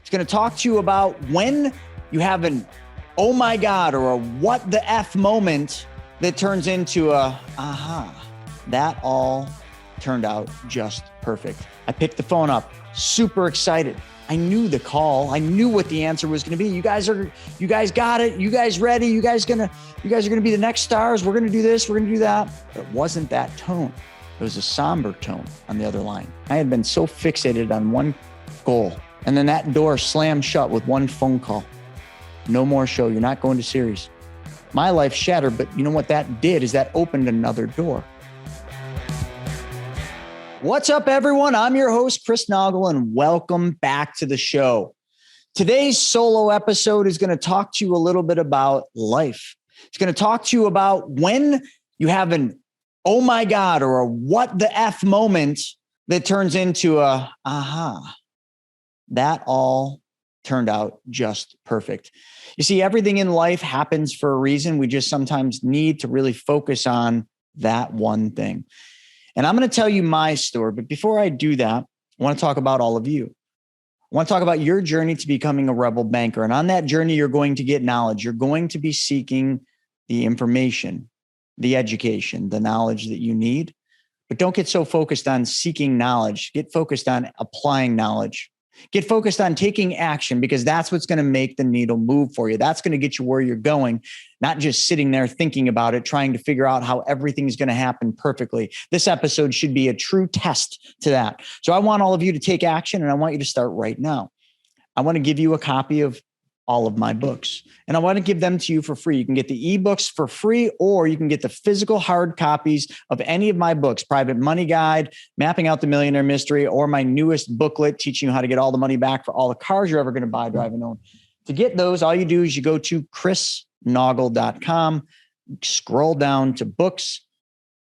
It's going to talk to you about when you have an oh my God or a what the F moment that turns into a aha. That all turned out just perfect. I picked the phone up, super excited. I knew the call. I knew what the answer was going to be. You guys got it. You guys ready? You guys are going to be the next stars. We're going to do this. We're going to do that. But it wasn't that tone. It was a somber tone on the other line. I had been so fixated on one goal. And then that door slammed shut with one phone call. No more show. You're not going to series. My life shattered, but you know what that did is that opened another door. What's up, everyone? I'm your host, Chris Naugle, and welcome back to the show. Today's solo episode is going to talk to you a little bit about life. It's going to talk to you about when you have an oh my God or a what the F moment that turns into a aha. That all turned out just perfect. You see, everything in life happens for a reason. We just sometimes need to really focus on that one thing. And I'm going to tell you my story. But before I do that, I want to talk about all of you. I want to talk about your journey to becoming a rebel banker. And on that journey, you're going to get knowledge. You're going to be seeking the information, the education, the knowledge that you need. But don't get so focused on seeking knowledge. Get focused on applying knowledge. Get focused on taking action, because that's what's going to make the needle move for you. That's going to get you where you're going, not just sitting there thinking about it, trying to figure out how everything's going to happen perfectly. This episode should be a true test to that. So I want all of you to take action, and I want you to start right now. I want to give you a copy of all of my books, and I want to give them to you for free. You can get the ebooks for free, or you can get the physical hard copies of any of my books, Private Money Guide, Mapping Out the Millionaire Mystery, or my newest booklet teaching you how to get all the money back for all the cars you're ever going to buy, drive, and own. To get those, all you do is you go to chrisnaugle.com, scroll down to books,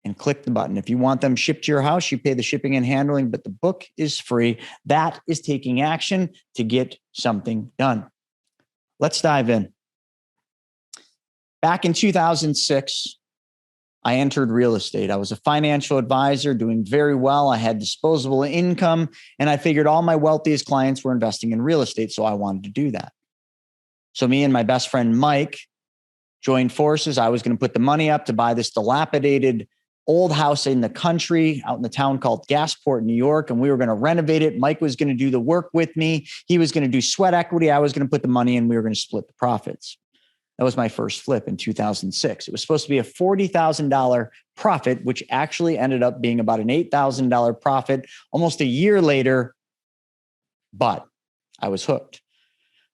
and click the button. If you want them shipped to your house, you pay the shipping and handling, but the book is free. That is taking action to get something done. Let's dive in. Back in 2006, I entered real estate. I was a financial advisor doing very well. I had disposable income, and I figured all my wealthiest clients were investing in real estate, so I wanted to do that. So me and my best friend, Mike, joined forces. I was going to put the money up to buy this dilapidated old house in the country out in the town called Gasport, New York. And we were going to renovate it. Mike was going to do the work with me. He was going to do sweat equity. I was going to put the money in. We were going to split the profits. That was my first flip in 2006. It was supposed to be a $40,000 profit, which actually ended up being about an $8,000 profit almost a year later. But I was hooked.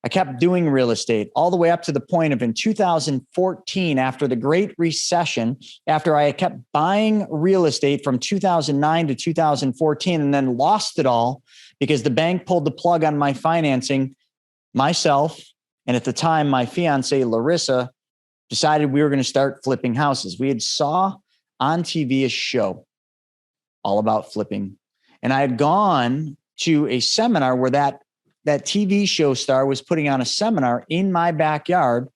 I kept doing real estate all the way up to the point of in 2014, after the Great Recession, after I kept buying real estate from 2009 to 2014 and then lost it all because the bank pulled the plug on my financing. Myself, and at the time, my fiance, Larissa, decided we were going to start flipping houses. We had saw on TV a show all about flipping. And I had gone to a seminar where that TV show star was putting on a seminar in my backyard.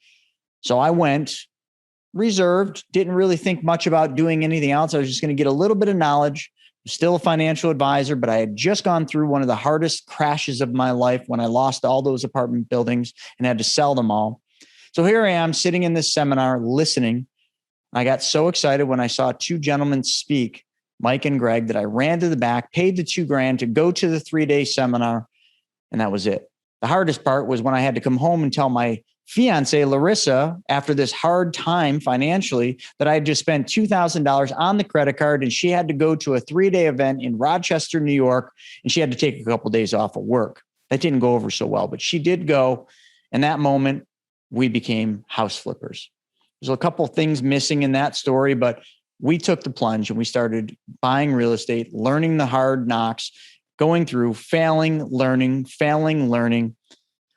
So I went reserved, didn't really think much about doing anything else. I was just going to get a little bit of knowledge. Still a financial advisor, but I had just gone through one of the hardest crashes of my life when I lost all those apartment buildings and had to sell them all. So here I am sitting in this seminar listening. I got so excited when I saw two gentlemen speak, Mike and Greg, that I ran to the back, paid the $2,000 to go to the 3-day seminar. And that was it. The hardest part was when I had to come home and tell my fiance, Larissa, after this hard time financially, that I had just spent $2,000 on the credit card, and she had to go to a 3-day event in Rochester, New York, and she had to take a couple of days off of work. That didn't go over so well, but she did go. And that moment, we became house flippers. There's a couple of things missing in that story, but we took the plunge and we started buying real estate, learning the hard knocks, going through failing, learning,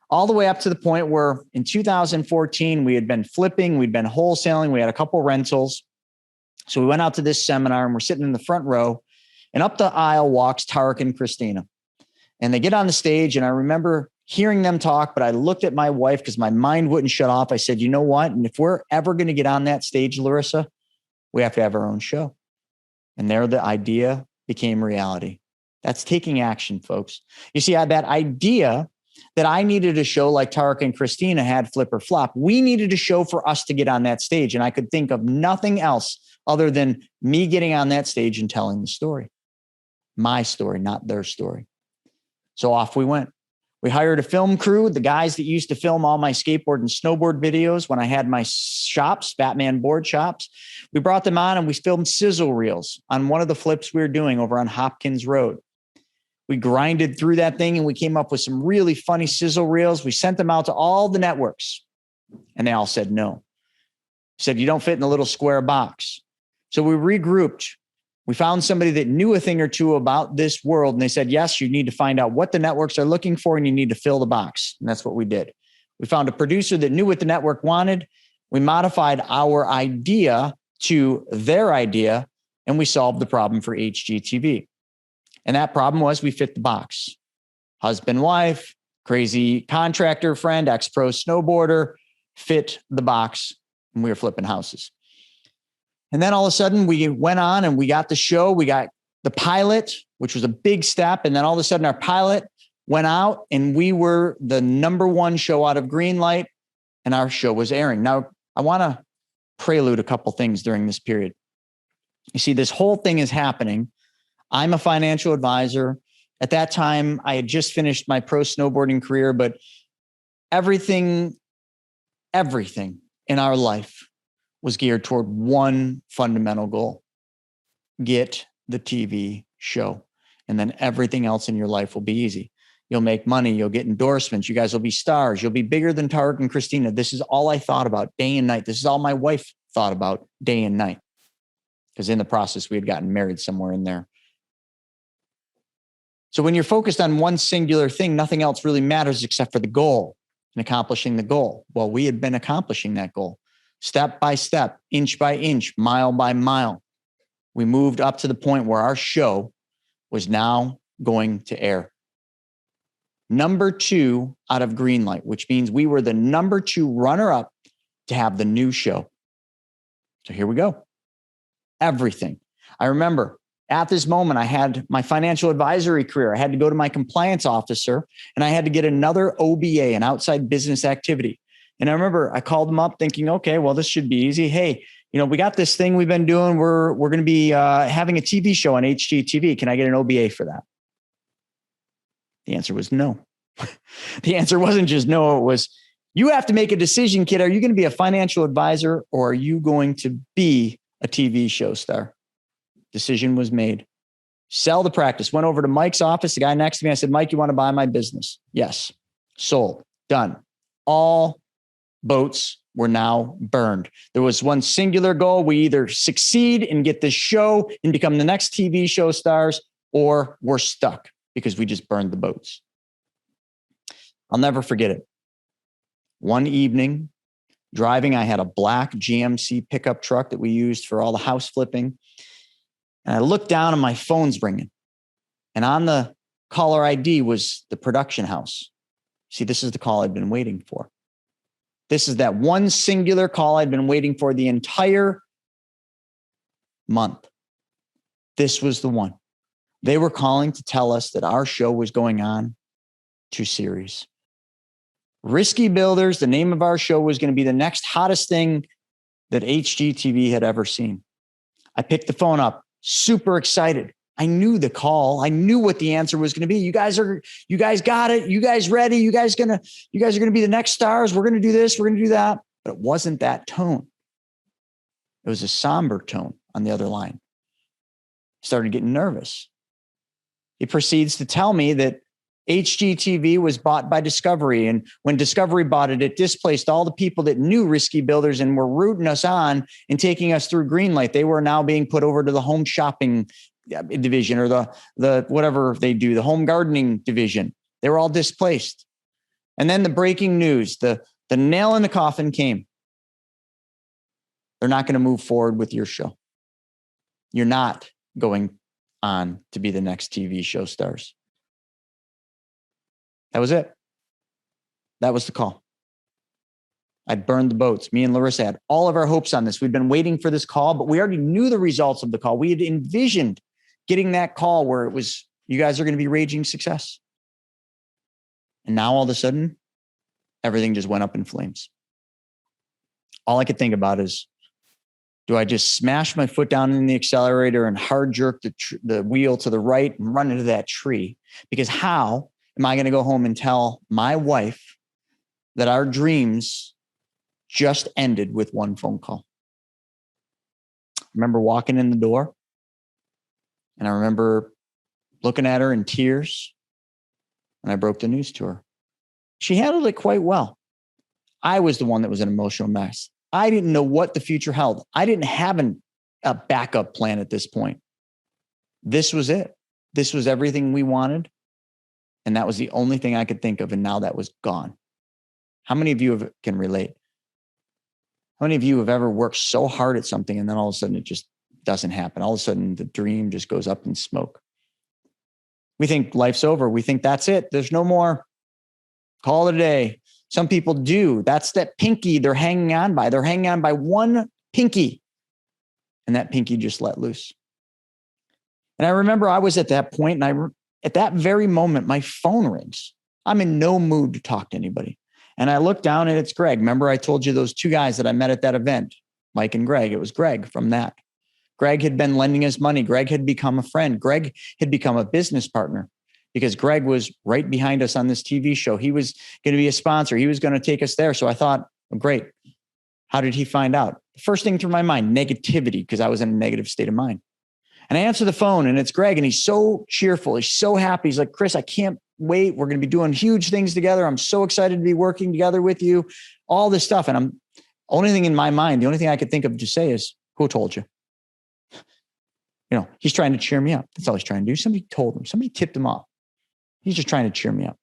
all the way up to the point where in 2014, we had been flipping, we'd been wholesaling, we had a couple rentals. So we went out to this seminar and we're sitting in the front row, and up the aisle walks Tarek and Christina. And they get on the stage, and I remember hearing them talk, but I looked at my wife because my mind wouldn't shut off. I said, you know what? And if we're ever going to get on that stage, Larissa, we have to have our own show. And there the idea became reality. That's taking action, folks. You see, that idea that I needed a show like Tarek and Christina had, Flip or Flop. We needed a show for us to get on that stage. And I could think of nothing else other than me getting on that stage and telling the story. My story, not their story. So off we went. We hired a film crew, the guys that used to film all my skateboard and snowboard videos when I had my shops, Batman board shops. We brought them on and we filmed sizzle reels on one of the flips we were doing over on Hopkins Road. We grinded through that thing and we came up with some really funny sizzle reels. We sent them out to all the networks and they all said no. Said, you don't fit in the little square box. So we regrouped. We found somebody that knew a thing or two about this world. And they said, yes, you need to find out what the networks are looking for and you need to fill the box. And that's what we did. We found a producer that knew what the network wanted. We modified our idea to their idea and we solved the problem for HGTV. And that problem was we fit the box. Husband, wife, crazy contractor friend, ex-pro snowboarder, fit the box and we were flipping houses. And then all of a sudden we went on and we got the show. We got the pilot, which was a big step. And then all of a sudden our pilot went out and we were the #1 show out of Greenlight and our show was airing. Now I want to prelude a couple things during this period. You see, this whole thing is happening. I'm a financial advisor. At that time, I had just finished my pro snowboarding career, but everything in our life was geared toward one fundamental goal: get the TV show. And then everything else in your life will be easy. You'll make money. You'll get endorsements. You guys will be stars. You'll be bigger than Tarek and Christina. This is all I thought about day and night. This is all my wife thought about day and night. Because in the process, we had gotten married somewhere in there. So when you're focused on one singular thing, nothing else really matters except for the goal and accomplishing the goal. Well, we had been accomplishing that goal. Step by step, inch by inch, mile by mile. We moved up to the point where our show was now going to air. #2 out of Greenlight, which means we were the #2 runner-up to have the new show. So here we go. Everything. I remember at this moment, I had my financial advisory career. I had to go to my compliance officer and I had to get another OBA, an outside business activity. And I remember I called them up thinking, okay, well, this should be easy. Hey, we got this thing we've been doing. We're going to be having a TV show on HGTV. Can I get an OBA for that? The answer was no. The answer wasn't just no. It was, you have to make a decision, kid. Are you going to be a financial advisor or are you going to be a TV show star? Decision was made. Sell the practice. Went over to Mike's office, the guy next to me. I said, Mike, you want to buy my business? Yes. Sold. Done. All boats were now burned. There was one singular goal. We either succeed and get this show and become the next TV show stars, or we're stuck because we just burned the boats. I'll never forget it. One evening, driving, I had a black GMC pickup truck that we used for all the house flipping. And I looked down and my phone's ringing. And on the caller ID was the production house. See, this is the call I'd been waiting for. This is that one singular call I'd been waiting for the entire month. This was the one. They were calling to tell us that our show was going on to series. Risky Builders, the name of our show, was going to be the next hottest thing that HGTV had ever seen. I picked the phone up, super excited. I knew the call. I knew what the answer was going to be. You guys got it. You guys ready? You guys are going to be the next stars. We're going to do this. We're going to do that. But it wasn't that tone. It was a somber tone on the other line. I started getting nervous. He proceeds to tell me that HGTV was bought by Discovery. And when Discovery bought it, it displaced all the people that knew Risky Builders and were rooting us on and taking us through Greenlight. They were now being put over to the home shopping division or the whatever they do, the home gardening division. They were all displaced. And then the breaking news, the nail in the coffin came. They're not going to move forward with your show. You're not going on to be the next TV show stars. That was it. That was the call. I'd burned the boats. Me and Larissa had all of our hopes on this. We'd been waiting for this call, but we already knew the results of the call. We had envisioned getting that call where it was, you guys are going to be raging success. And now all of a sudden, everything just went up in flames. All I could think about is, do I just smash my foot down in the accelerator and hard jerk the wheel to the right and run into that tree? Because how am I going to go home and tell my wife that our dreams just ended with one phone call? I remember walking in the door, and I remember looking at her in tears, and I broke the news to her. She handled it quite well. I was the one that was an emotional mess. I didn't know what the future held. I didn't have a backup plan at this point. This was it. This was everything we wanted. And that was the only thing I could think of. And now that was gone. How many of you can relate? How many of you have ever worked so hard at something and then all of a sudden it just doesn't happen? All of a sudden the dream just goes up in smoke. We think life's over. We think that's it. There's no more. Call it a day. Some people do. That's that pinky they're hanging on by. They're hanging on by one pinky. And that pinky just let loose. And I remember I was at that point, and at that very moment, my phone rings. I'm in no mood to talk to anybody. And I look down and it's Greg. Remember I told you those two guys that I met at that event, Mike and Greg. It was Greg from that. Greg had been lending us money. Greg had become a friend. Greg had become a business partner, because Greg was right behind us on this TV show. He was going to be a sponsor. He was going to take us there. So I thought, oh, great. How did he find out? The first thing through my mind, negativity, because I was in a negative state of mind. And I answer the phone and it's Greg, and he's so cheerful. He's so happy. He's like, Chris, I can't wait. We're going to be doing huge things together. I'm so excited to be working together with you, all this stuff. And only thing in my mind, the only thing I could think of to say is, who told you? He's trying to cheer me up. That's all he's trying to do. Somebody told him. Somebody tipped him off. He's just trying to cheer me up.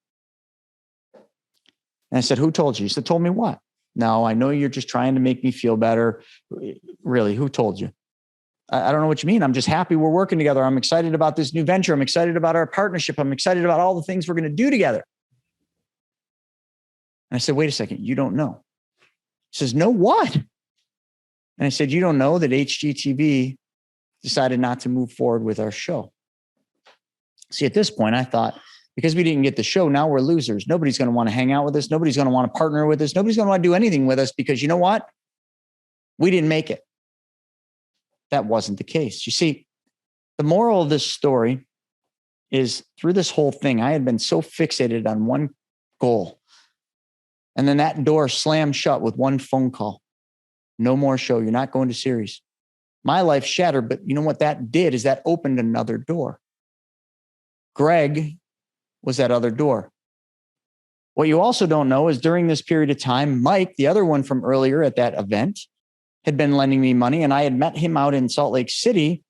And I said, who told you? He said, told me what? No, I know you're just trying to make me feel better. Really, who told you? I don't know what you mean. I'm just happy we're working together. I'm excited about this new venture. I'm excited about our partnership. I'm excited about all the things we're going to do together. And I said, wait a second, you don't know. He says, no, what? And I said, you don't know that HGTV decided not to move forward with our show. See, at this point, I thought, because we didn't get the show, now we're losers. Nobody's going to want to hang out with us. Nobody's going to want to partner with us. Nobody's going to want to do anything with us, because you know what? We didn't make it. That wasn't the case. You see, the moral of this story is, through this whole thing, I had been so fixated on one goal. And then that door slammed shut with one phone call. No more show. You're not going to series. My life shattered. But you know what that did is that opened another door. Greg was that other door. What you also don't know is, during this period of time, Mike, the other one from earlier at that event, had been lending me money. And I had met him out in Salt Lake City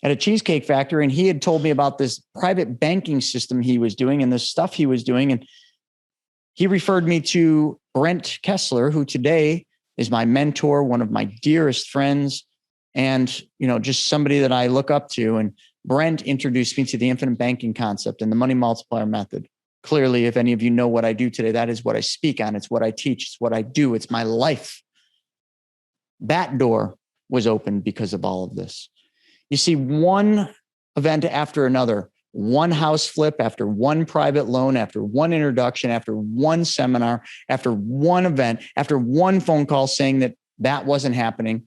at a cheesecake factory. And he had told me about this private banking system he was doing and the stuff he was doing. And he referred me to Brent Kessler, who today is my mentor, one of my dearest friends, and, just somebody that I look up to. And Brent introduced me to the infinite banking concept and the money multiplier method. Clearly, if any of you know what I do today, that is what I speak on. It's what I teach. It's what I do. It's my life. That door was opened because of all of this. You see, one event after another, one house flip after one private loan, after one introduction, after one seminar, after one event, after one phone call saying that wasn't happening.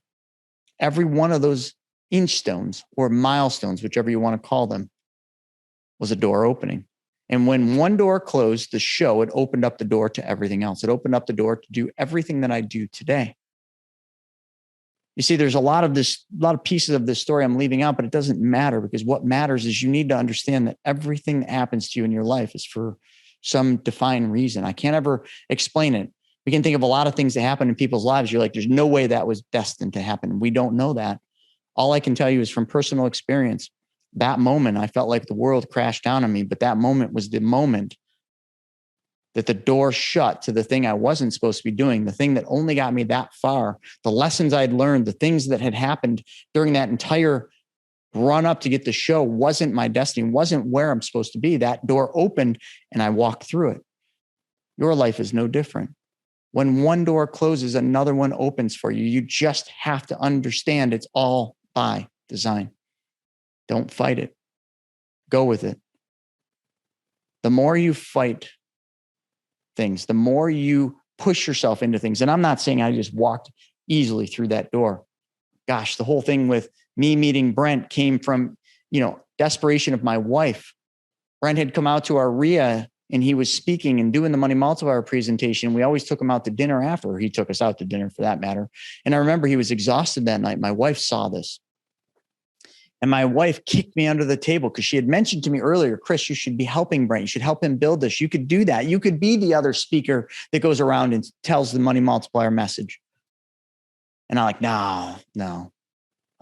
Every one of those inch stones or milestones, whichever you want to call them, was a door opening. And when one door closed, the show, it opened up the door to everything else. It opened up the door to do everything that I do today. You see, there's a lot of pieces of this story I'm leaving out, but it doesn't matter, because what matters is you need to understand that everything that happens to you in your life is for some defined reason. I can't ever explain it. We can think of a lot of things that happen in people's lives. You're like, there's no way that was destined to happen. We don't know that. All I can tell you is from personal experience. That moment, I felt like the world crashed down on me, but that moment was the moment that the door shut to the thing I wasn't supposed to be doing, the thing that only got me that far, the lessons I'd learned, the things that had happened during that entire run up to get the show wasn't my destiny, wasn't where I'm supposed to be. That door opened and I walked through it. Your life is no different. When one door closes, another one opens for you. You just have to understand it's all by design. Don't fight it. Go with it. The more you fight things, the more you push yourself into things. And I'm not saying I just walked easily through that door. Gosh, the whole thing with me meeting Brent came from, desperation of my wife. Brent had come out to our RIA and he was speaking and doing the money multiplier presentation. We always took him out to dinner after. He took us out to dinner for that matter. And I remember he was exhausted that night. My wife saw this. And my wife kicked me under the table because she had mentioned to me earlier, Chris, you should be helping Brent. You should help him build this. You could do that. You could be the other speaker that goes around and tells the money multiplier message. And I'm like, no,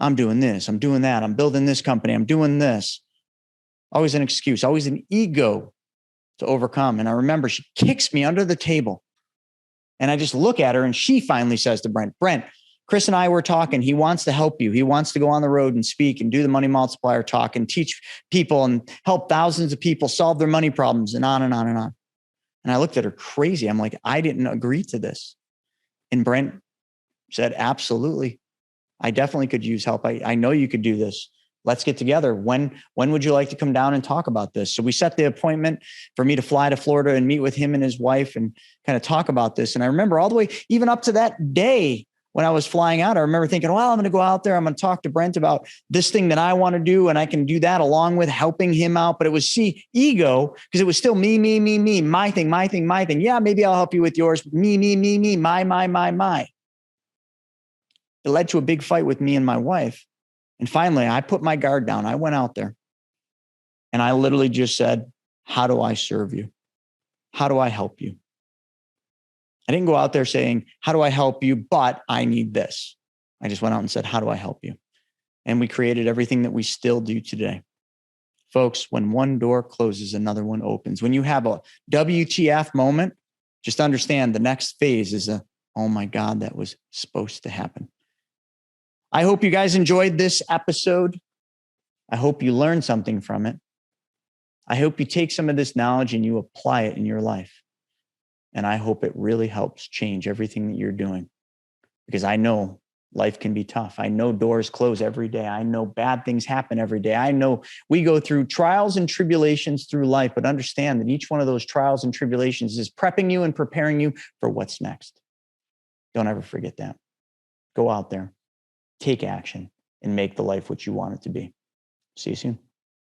I'm doing this. I'm doing that. I'm building this company. I'm doing this. Always an excuse, always an ego to overcome. And I remember she kicks me under the table and I just look at her and she finally says to Brent, Chris and I were talking. He wants to help you. He wants to go on the road and speak and do the money multiplier talk and teach people and help thousands of people solve their money problems and on and on and on. And I looked at her crazy. I'm like, I didn't agree to this. And Brent said, absolutely. I definitely could use help. I know you could do this. Let's get together. When would you like to come down and talk about this? So we set the appointment for me to fly to Florida and meet with him and his wife and kind of talk about this. And I remember all the way, even up to that day when I was flying out, I remember thinking, well, I'm going to go out there. I'm going to talk to Brent about this thing that I want to do. And I can do that along with helping him out. But it was ego because it was still me, my thing. Yeah, maybe I'll help you with yours. Me, my. It led to a big fight with me and my wife. And finally, I put my guard down. I went out there and I literally just said, how do I serve you? How do I help you? I didn't go out there saying, how do I help you? But I need this. I just went out and said, how do I help you? And we created everything that we still do today. Folks, when one door closes, another one opens. When you have a WTF moment, just understand the next phase is oh my God, that was supposed to happen. I hope you guys enjoyed this episode. I hope you learned something from it. I hope you take some of this knowledge and you apply it in your life. And I hope it really helps change everything that you're doing. Because I know life can be tough. I know doors close every day. I know bad things happen every day. I know we go through trials and tribulations through life, but understand that each one of those trials and tribulations is prepping you and preparing you for what's next. Don't ever forget that. Go out there. Take action and make the life what you want it to be. See you soon.